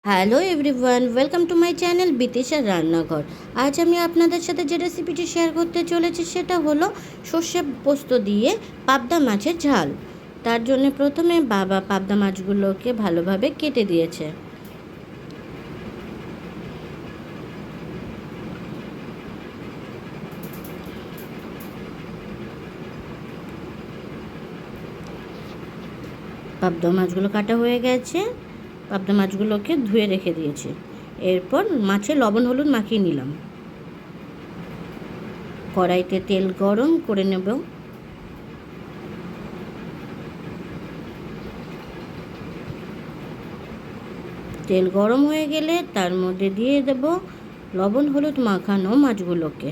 Hello everyone, welcome to my channel বিতিশার রান্নাঘর। আজ আমি আপনাদের সাথে যে রেসিপিটি শেয়ার করতে চলেছি সেটা হলো সর্ষে পোস্ত দিয়ে পাবদা মাছের ঝাল। তার জন্য প্রথমে বাবা পাবদা মাছগুলোকে ভালোভাবে কেটে দিয়েছে। পাবদা মাছগুলো কাটা হয়ে গেছে। পাবদা মাছগুলোকে ধুয়ে রেখে দিয়েছি। এরপর মাছে লবণ হলুদ মাখিয়ে নিলাম। কড়াইতে তেল গরম করে নেব। তেল গরম হয়ে গেলে তার মধ্যে দিয়ে দেব লবণ হলুদ মাখানো মাছগুলোকে।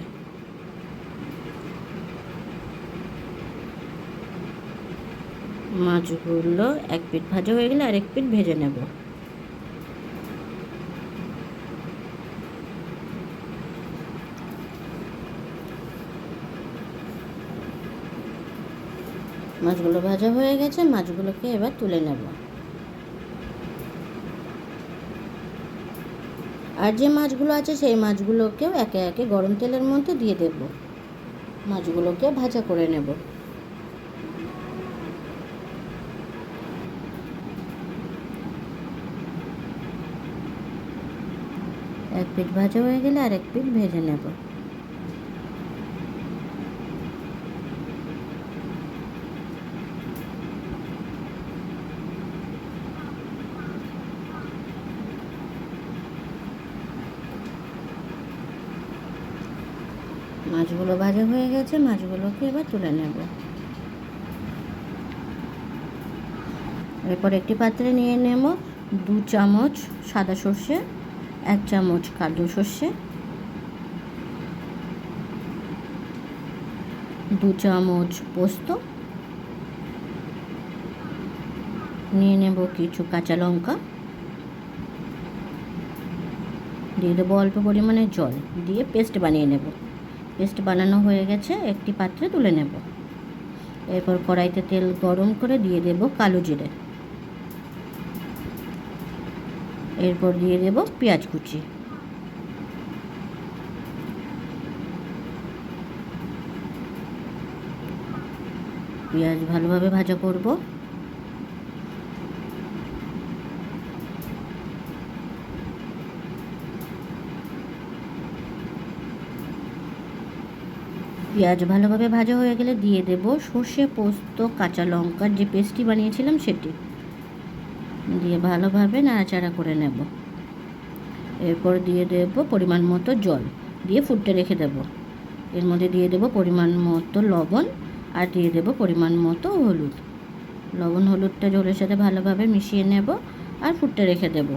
মাছগুলো এক পিঠ ভাজা হয়ে গেলে আরেক পিঠ ভেজে নেব। মাছগুলো ভাজা হয়ে গেছে, মাছগুলোকে এবার তুলে নেব। আর যে মাছগুলো আছে সেই মাছগুলোকেও একে একে গরম তেলের মধ্যে দিয়ে দেব। মাছগুলোকে ভাজা করে নেব। এক পিঠ ভাজা হয়ে গেলে আরেক পিঠ ভেজে নেব। মাছগুলো ভাজা হয়ে গেছে, মাছগুলোকে এবার তুলে নেব। এরপর একটি পাত্রে নিয়ে নেব 2 চামচ সাদা সর্ষে, 1 চামচ কালো সর্ষে, 2 চামচ পোস্ত, নিয়ে নেব কিছু কাঁচা লঙ্কা, দিয়ে দেবো অল্প পরিমাণে জল, দিয়ে পেস্ট বানিয়ে নেব। পেস্ট বানানো হয়ে গেছে, একটি পাত্রে তুলে নেব। এরপর কড়াইতে তেল গরম করে দিয়ে দেব কালো জিরে। এরপর দিয়ে দেব পেঁয়াজ কুচি। পেঁয়াজ ভালোভাবে ভাজা করব। পেঁয়াজ ভালোভাবে ভাজা হয়ে গেলে দিয়ে দেব সর্ষে পোস্ত কাঁচা লঙ্কার যে পেস্টটি বানিয়েছিলাম সেটি দিয়ে ভালোভাবে নাড়াচাড়া করে নেব। এরপর দিয়ে দেব পরিমাণ মতো জল, দিয়ে ফুটতে রেখে দেব। এর মধ্যে দিয়ে দেব পরিমাণ মতো লবণ আর দিয়ে দেব পরিমাণ মতো হলুদ। লবণ হলুদটা ঝোলের সাথে ভালোভাবে মিশিয়ে নেব আর ফুটতে রেখে দেব।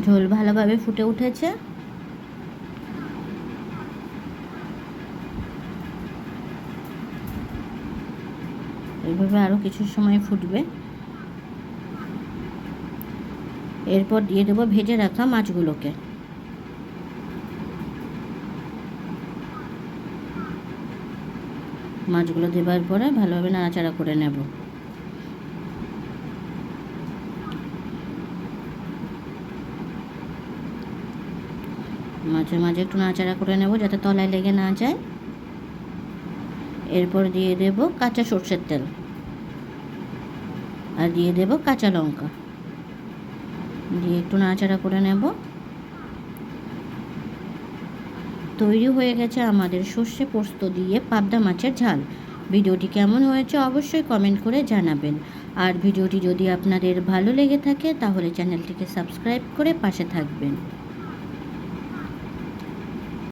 ঝোল ভালোভাবে ফুটে উঠেছে। এইভাবে আরও কিছু সময় ফুটবে। এরপর দিয়ে দেবো ভেজে রাখা মাছগুলোকে। মাছগুলো দেবার পরে ভালোভাবে নাড়াচাড়া করে নেব। মাঝে মাঝে একটু নাড়াচাড়া করে নেব যাতে তলায় লেগে না যায়। এরপর দিয়ে দেব কাঁচা সর্ষের তেল আর দিয়ে দেব কাঁচা লঙ্কা, দিয়ে একটু নাড়াচাড়া করে নেব। তৈরি হয়ে গেছে আমাদের সর্ষে পোস্ত দিয়ে পাবদা মাছের ঝাল। ভিডিওটি কেমন হয়েছে অবশ্যই কমেন্ট করে জানাবেন। আর ভিডিওটি যদি আপনাদের ভালো লেগে থাকে তাহলে চ্যানেলটিকে সাবস্ক্রাইব করে পাশে থাকবেন।